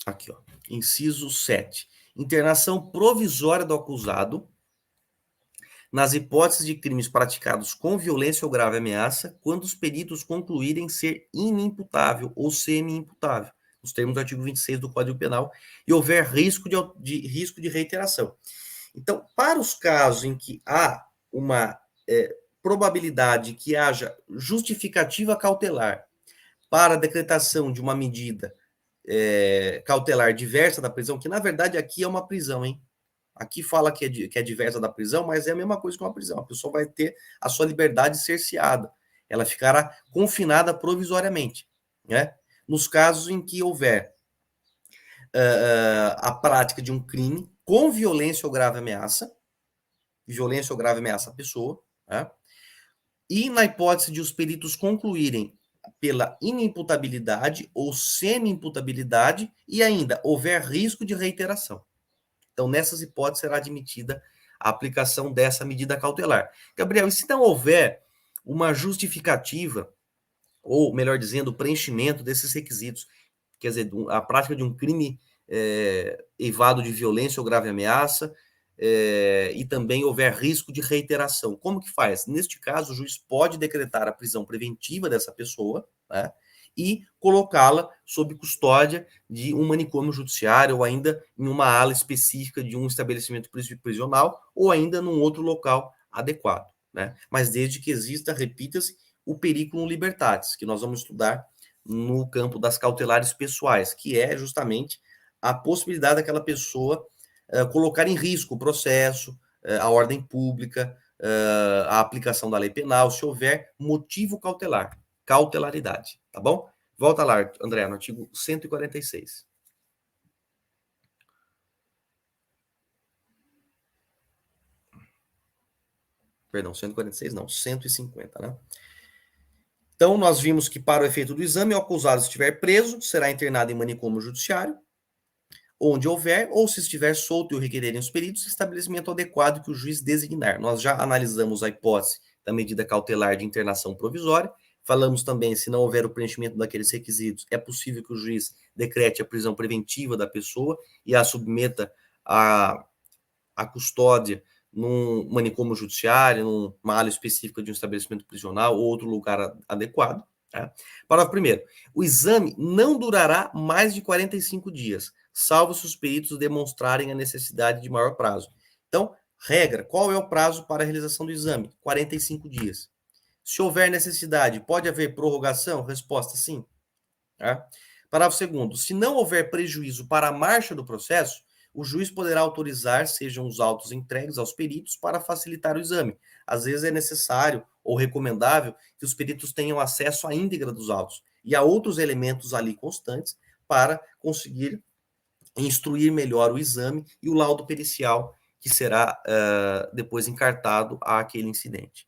Aqui, ó. Inciso 7. Internação provisória do acusado nas hipóteses de crimes praticados com violência ou grave ameaça, quando os peritos concluírem ser inimputável ou semi-imputável, nos termos do artigo 26 do Código Penal, e houver risco de reiteração. Então, para os casos em que há uma probabilidade que haja justificativa cautelar para a decretação de uma medida cautelar diversa da prisão, que na verdade aqui é uma prisão, hein? Aqui fala que é diversa da prisão, mas é a mesma coisa que uma prisão. A pessoa vai ter a sua liberdade cerceada. Ela ficará confinada provisoriamente. Né? Nos casos em que houver a prática de um crime com violência ou grave ameaça à pessoa, né? E na hipótese de os peritos concluírem pela inimputabilidade ou semi-imputabilidade e ainda houver risco de reiteração. Então, nessas hipóteses, será admitida a aplicação dessa medida cautelar. Gabriel, e se não houver uma justificativa, ou, melhor dizendo, o preenchimento desses requisitos, quer dizer, a prática de um crime eivado de violência ou grave ameaça, e também houver risco de reiteração, como que faz? Neste caso, o juiz pode decretar a prisão preventiva dessa pessoa, né? E colocá-la sob custódia de um manicômio judiciário ou ainda em uma ala específica de um estabelecimento prisional ou ainda num outro local adequado, né? Mas desde que exista, repita-se, o periculum libertatis, que nós vamos estudar no campo das cautelares pessoais, que é justamente a possibilidade daquela pessoa colocar em risco o processo, a ordem pública, a aplicação da lei penal, se houver motivo cautelar. Cautelaridade, tá bom? Volta lá, André, no artigo 146. Perdão, 146 não, 150, né? Então, nós vimos que para o efeito do exame, o acusado estiver preso, será internado em manicômio judiciário, onde houver, ou se estiver solto e o requererem os peritos, estabelecimento adequado que o juiz designar. Nós já analisamos a hipótese da medida cautelar de internação provisória, falamos também, se não houver o preenchimento daqueles requisitos, é possível que o juiz decrete a prisão preventiva da pessoa e a submeta à custódia num manicômio judiciário, numa área específica de um estabelecimento prisional ou outro lugar adequado. Tá? Parágrafo 1º. O exame não durará mais de 45 dias, salvo se os peritos demonstrarem a necessidade de maior prazo. Então, regra, qual é o prazo para a realização do exame? 45 dias. Se houver necessidade, pode haver prorrogação? Resposta, sim. Tá? Parágrafo 2º. Se não houver prejuízo para a marcha do processo, o juiz poderá autorizar, sejam os autos entregues aos peritos para facilitar o exame. Às vezes é necessário ou recomendável que os peritos tenham acesso à íntegra dos autos e a outros elementos ali constantes para conseguir instruir melhor o exame e o laudo pericial que será depois encartado àquele incidente.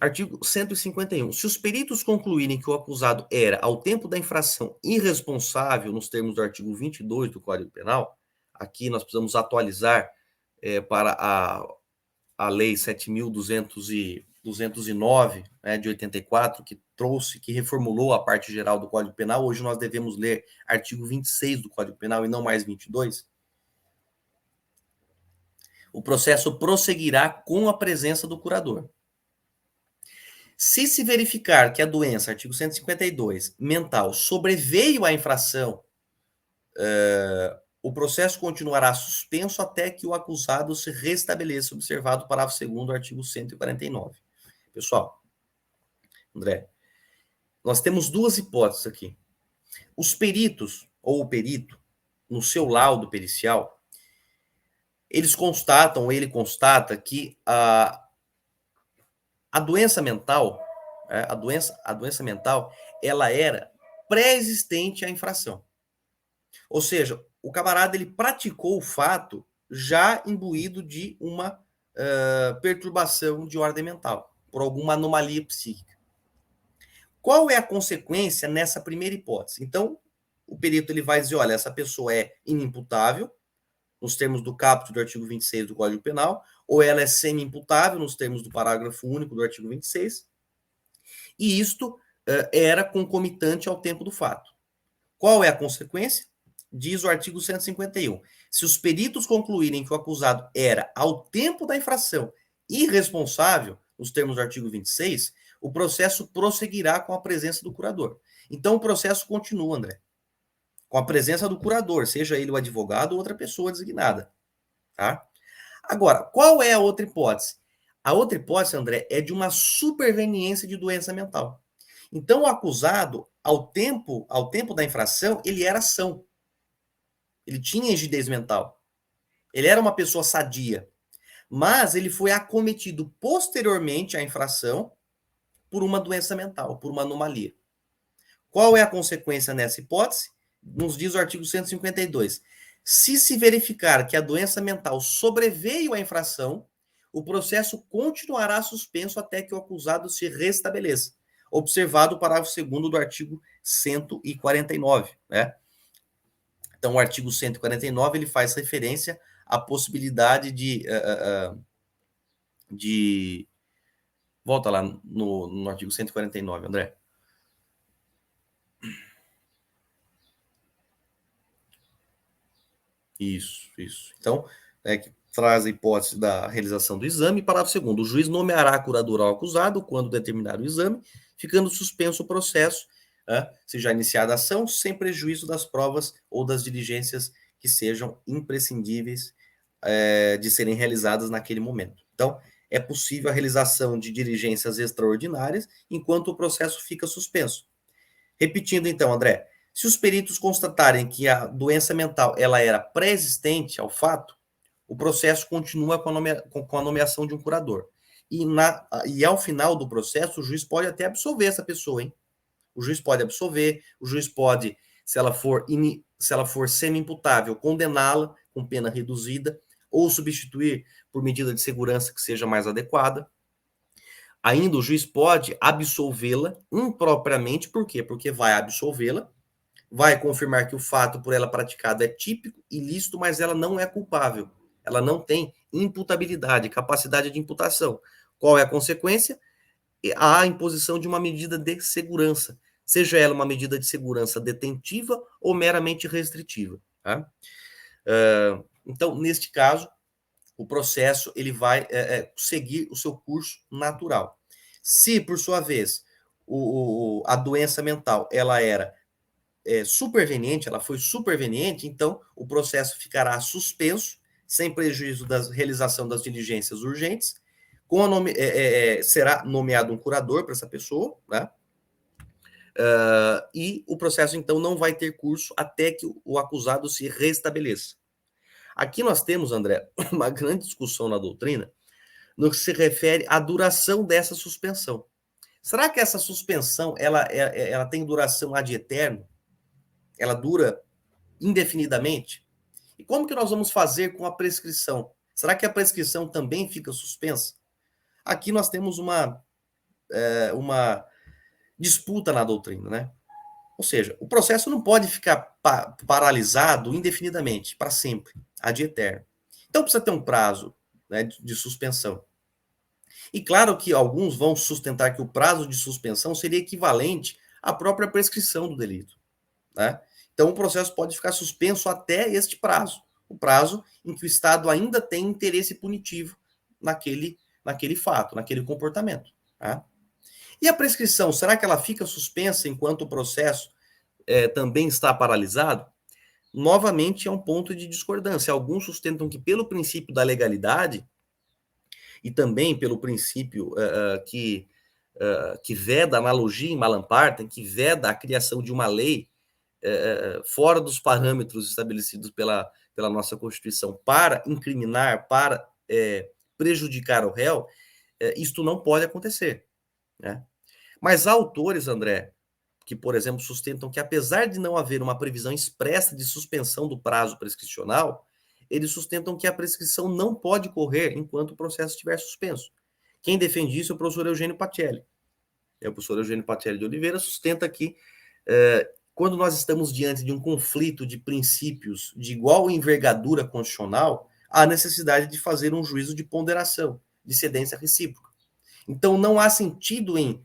Artigo 151. Se os peritos concluírem que o acusado era, ao tempo da infração, irresponsável, nos termos do artigo 22 do Código Penal, aqui nós precisamos atualizar para a Lei 7.209, né, de 84, que reformulou a parte geral do Código Penal. Hoje nós devemos ler artigo 26 do Código Penal e não mais 22. O processo prosseguirá com a presença do curador. Se se verificar que a doença, artigo 152, mental, sobreveio à infração, o processo continuará suspenso até que o acusado se restabeleça, observado o parágrafo 2º do artigo 149. Pessoal, André, nós temos duas hipóteses aqui. Os peritos, ou o perito, no seu laudo pericial, ele constata que a doença mental, a doença mental, ela era pré-existente à infração. Ou seja, o camarada ele praticou o fato já imbuído de uma perturbação de ordem mental, por alguma anomalia psíquica. Qual é a consequência nessa primeira hipótese? Então, o perito ele vai dizer, olha, essa pessoa é inimputável, nos termos do caput do artigo 26 do Código Penal, ou ela é semi-imputável, nos termos do parágrafo único do artigo 26, e isto era concomitante ao tempo do fato. Qual é a consequência? Diz o artigo 151. Se os peritos concluírem que o acusado era, ao tempo da infração, irresponsável, nos termos do artigo 26, o processo prosseguirá com a presença do curador. Então, o processo continua, André, com a presença do curador, seja ele o advogado ou outra pessoa designada. Tá? Agora, qual é a outra hipótese? A outra hipótese, André, é de uma superveniência de doença mental. Então, o acusado, ao tempo da infração, ele era são. Ele tinha rigidez mental. Ele era uma pessoa sadia. Mas ele foi acometido posteriormente à infração por uma doença mental, por uma anomalia. Qual é a consequência nessa hipótese? Nos diz o artigo 152. Se se verificar que a doença mental sobreveio à infração, o processo continuará suspenso até que o acusado se restabeleça, observado o parágrafo 2º do artigo 149, né? Então, o artigo 149 ele faz referência à possibilidade de... Volta lá no artigo 149, André. Isso. Então, que traz a hipótese da realização do exame. Parágrafo 2º. O juiz nomeará curador ao acusado quando determinar o exame, ficando suspenso o processo, seja iniciada a ação, sem prejuízo das provas ou das diligências que sejam imprescindíveis de serem realizadas naquele momento. Então, é possível a realização de diligências extraordinárias enquanto o processo fica suspenso. Repetindo então, André, se os peritos constatarem que a doença mental ela era pré-existente ao fato, o processo continua com a nomeação de um curador. E ao final do processo, o juiz pode até absolver essa pessoa, hein? O juiz pode absolver, o juiz pode, se ela for semi-imputável, condená-la com pena reduzida ou substituir por medida de segurança que seja mais adequada. Ainda o juiz pode absolvê-la impropriamente, por quê? Porque vai absolvê-la, vai confirmar que o fato por ela praticado é típico, ilícito, mas ela não é culpável. Ela não tem imputabilidade, capacidade de imputação. Qual é a consequência? A imposição de uma medida de segurança, seja ela uma medida de segurança detentiva ou meramente restritiva. Tá? Então, neste caso, o processo ele vai seguir o seu curso natural. Se, por sua vez, a doença mental ela era superveniente, ela foi superveniente, então o processo ficará suspenso, sem prejuízo da realização das diligências urgentes, será nomeado um curador para essa pessoa, né? E o processo, então, não vai ter curso até que o acusado se restabeleça. Aqui nós temos, André, uma grande discussão na doutrina no que se refere à duração dessa suspensão. Será que essa suspensão ela tem duração ad eterno? Ela dura indefinidamente? E como que nós vamos fazer com a prescrição? Será que a prescrição também fica suspensa? Aqui nós temos uma disputa na doutrina, né? Ou seja, o processo não pode ficar paralisado indefinidamente, para sempre, ad eterno. Então precisa ter um prazo, né, de suspensão. E claro que alguns vão sustentar que o prazo de suspensão seria equivalente à própria prescrição do delito, né? Então o processo pode ficar suspenso até este prazo, o prazo em que o Estado ainda tem interesse punitivo naquele fato, naquele comportamento. Tá? E a prescrição, será que ela fica suspensa enquanto o processo também está paralisado? Novamente é um ponto de discordância. Alguns sustentam que, pelo princípio da legalidade, e também pelo princípio que veda analogia em Malam Partem, que veda a criação de uma lei fora dos parâmetros estabelecidos pela nossa Constituição para incriminar, para prejudicar o réu, isto não pode acontecer. Né? Mas há autores, André, que, por exemplo, sustentam que, apesar de não haver uma previsão expressa de suspensão do prazo prescricional, eles sustentam que a prescrição não pode correr enquanto o processo estiver suspenso. Quem defende isso é o professor Eugênio Pacelli. O professor Eugênio Pacelli de Oliveira sustenta que, quando nós estamos diante de um conflito de princípios de igual envergadura constitucional, há necessidade de fazer um juízo de ponderação, de cedência recíproca. Então, não há sentido em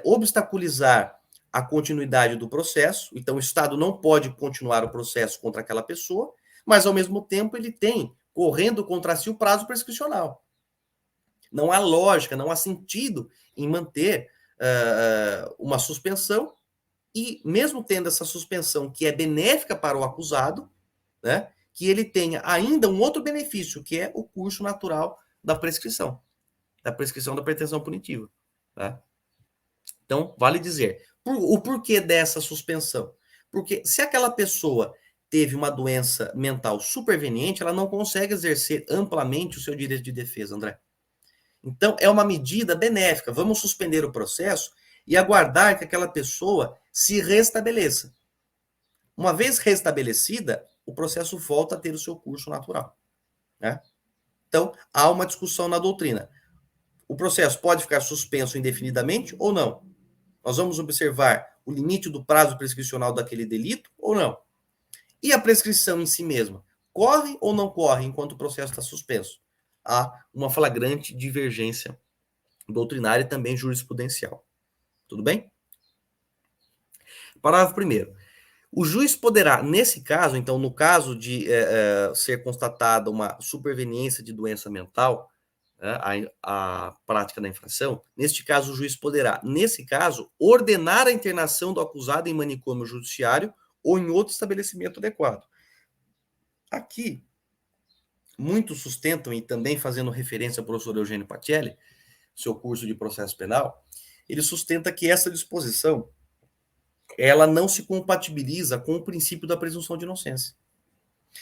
obstaculizar a continuidade do processo. Então, o Estado não pode continuar o processo contra aquela pessoa, mas, ao mesmo tempo, ele tem, correndo contra si, o prazo prescricional. Não há lógica, não há sentido em manter uma suspensão e, mesmo tendo essa suspensão que é benéfica para o acusado, né, que ele tenha ainda um outro benefício, que é o curso natural da prescrição da pretensão punitiva. Tá? Então, vale dizer, o porquê dessa suspensão? Porque se aquela pessoa teve uma doença mental superveniente, ela não consegue exercer amplamente o seu direito de defesa, André. Então, é uma medida benéfica. Vamos suspender o processo e aguardar que aquela pessoa se restabeleça. Uma vez restabelecida, o processo volta a ter o seu curso natural. Né? Então, há uma discussão na doutrina. O processo pode ficar suspenso indefinidamente ou não? Nós vamos observar o limite do prazo prescricional daquele delito ou não? E a prescrição em si mesma? Corre ou não corre enquanto o processo está suspenso? Há uma flagrante divergência doutrinária e também jurisprudencial. Tudo bem? Parágrafo 1º. O juiz poderá, nesse caso, então, no caso de ser constatada uma superveniência de doença mental, a prática da infração, neste caso, o juiz poderá, nesse caso, ordenar a internação do acusado em manicômio judiciário ou em outro estabelecimento adequado. Aqui, muitos sustentam, e também fazendo referência ao professor Eugênio Pacelli, seu curso de processo penal, ele sustenta que essa disposição ela não se compatibiliza com o princípio da presunção de inocência.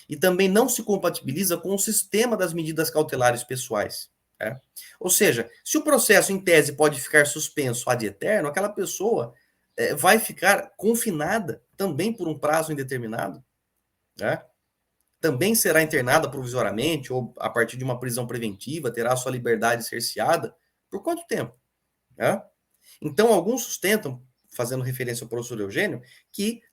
E também não se compatibiliza com o sistema das medidas cautelares pessoais. Né? Ou seja, se o processo, em tese, pode ficar suspenso ad eterno, aquela pessoa vai ficar confinada também por um prazo indeterminado. Né? Também será internada provisoriamente ou a partir de uma prisão preventiva, terá sua liberdade cerceada. Por quanto tempo? Né? Então, alguns sustentam, fazendo referência ao professor Eugênio, que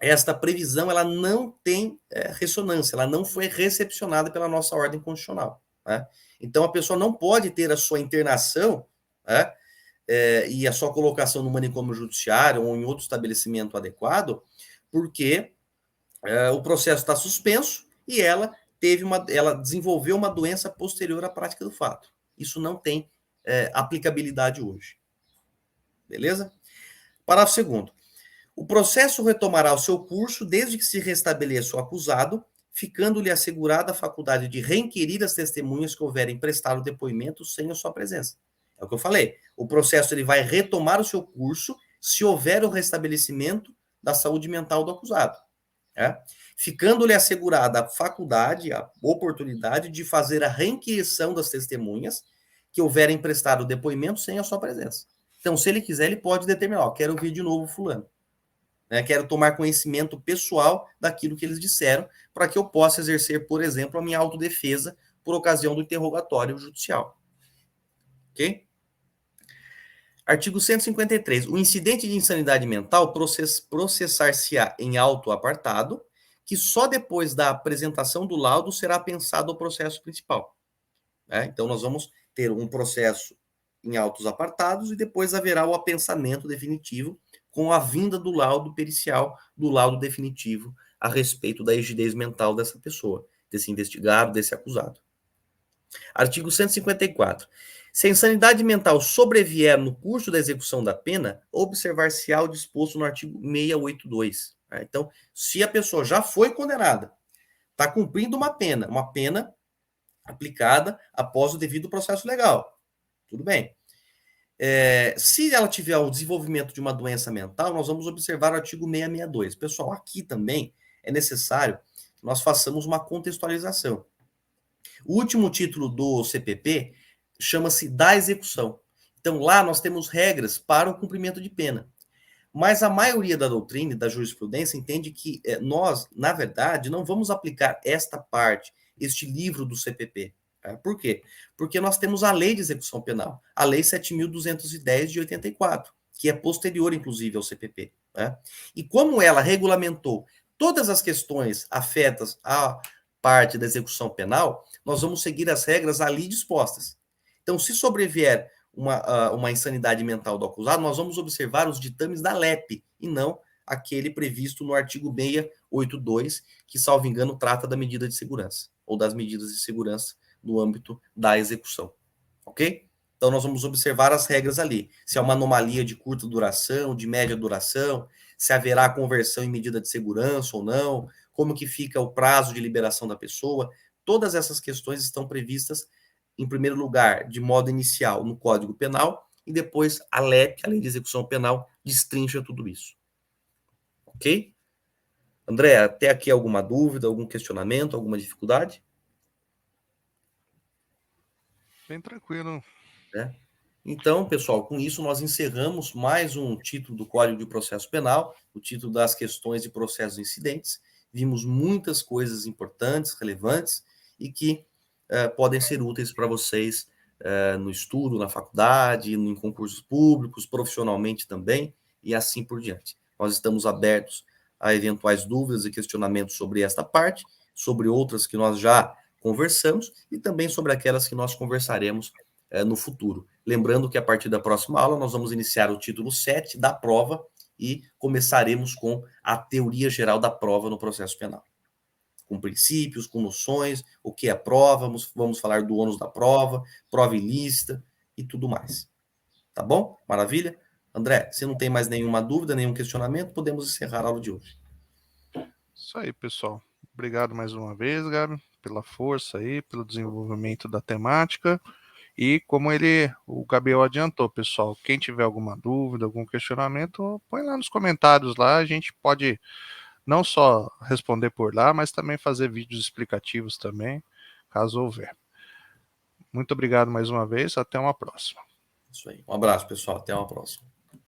esta previsão ela não tem ressonância, ela não foi recepcionada pela nossa ordem constitucional. Né? Então, a pessoa não pode ter a sua internação, né, e a sua colocação no manicômio judiciário ou em outro estabelecimento adequado, porque o processo está suspenso e ela desenvolveu uma doença posterior à prática do fato. Isso não tem aplicabilidade hoje. Beleza? Parágrafo 2º. O processo retomará o seu curso desde que se restabeleça o acusado, ficando-lhe assegurada a faculdade de requerir as testemunhas que houverem prestado depoimento sem a sua presença. É o que eu falei. O processo ele vai retomar o seu curso se houver o restabelecimento da saúde mental do acusado. Ficando-lhe assegurada a faculdade, a oportunidade de fazer a requisição das testemunhas que houverem prestado depoimento sem a sua presença. Então, se ele quiser, ele pode determinar, quero ouvir de novo fulano. Quero tomar conhecimento pessoal daquilo que eles disseram, para que eu possa exercer, por exemplo, a minha autodefesa por ocasião do interrogatório judicial. Ok? Artigo 153. O incidente de insanidade mental processar-se-á em auto apartado, que só depois da apresentação do laudo será pensado o processo principal. Então, nós vamos ter um processo em autos apartados e depois haverá o apensamento definitivo com a vinda do laudo pericial, do laudo definitivo a respeito da rigidez mental dessa pessoa, desse investigado, desse acusado. Artigo 154. Se a insanidade mental sobrevier no curso da execução da pena, observar-se-á o disposto no artigo 682. Então, se a pessoa já foi condenada, está cumprindo uma pena aplicada após o devido processo legal, tudo bem. Se ela tiver o desenvolvimento de uma doença mental, nós vamos observar o artigo 662. Pessoal, aqui também é necessário que nós façamos uma contextualização. O último título do CPP chama-se da execução. Então, lá nós temos regras para o cumprimento de pena. Mas a maioria da doutrina e da jurisprudência entende que nós, na verdade, não vamos aplicar esta parte, este livro do CPP. Por quê? Porque nós temos a Lei de Execução Penal, a Lei 7.210 de 84, que é posterior, inclusive, ao CPP. E como ela regulamentou todas as questões afetas à parte da execução penal, nós vamos seguir as regras ali dispostas. Então, se sobrevier uma insanidade mental do acusado, nós vamos observar os ditames da LEP, e não aquele previsto no artigo 682, que, salvo engano, trata da medida de segurança, ou das medidas de segurança no âmbito da execução. Ok? Então, nós vamos observar as regras ali. Se é uma anomalia de curta duração, de média duração, se haverá conversão em medida de segurança ou não, como que fica o prazo de liberação da pessoa. Todas essas questões estão previstas, em primeiro lugar, de modo inicial, no Código Penal, e depois a LEP, a Lei de Execução Penal, destrincha tudo isso. Ok? André, até aqui alguma dúvida, algum questionamento, alguma dificuldade? Bem tranquilo. Então, pessoal, com isso nós encerramos mais um título do Código de Processo Penal, o título das questões de processos incidentes. Vimos muitas coisas importantes, relevantes, e que podem ser úteis para vocês no estudo, na faculdade, em concursos públicos, profissionalmente também, e assim por diante. Nós estamos abertos a eventuais dúvidas e questionamentos sobre esta parte, sobre outras que nós já conversamos, e também sobre aquelas que nós conversaremos no futuro. Lembrando que a partir da próxima aula nós vamos iniciar o título 7 da prova e começaremos com a teoria geral da prova no processo penal. Com princípios, com noções, o que é prova, vamos falar do ônus da prova ilícita e tudo mais. Tá bom? Maravilha? André, se não tem mais nenhuma dúvida, nenhum questionamento, podemos encerrar a aula de hoje. Isso aí, pessoal. Obrigado mais uma vez, Gabi, pela força aí, pelo desenvolvimento da temática. E como o Gabriel adiantou, pessoal, quem tiver alguma dúvida, algum questionamento, põe lá nos comentários lá, a gente pode não só responder por lá, mas também fazer vídeos explicativos também, caso houver. Muito obrigado mais uma vez, até uma próxima. Isso aí. Um abraço, pessoal. Até uma próxima.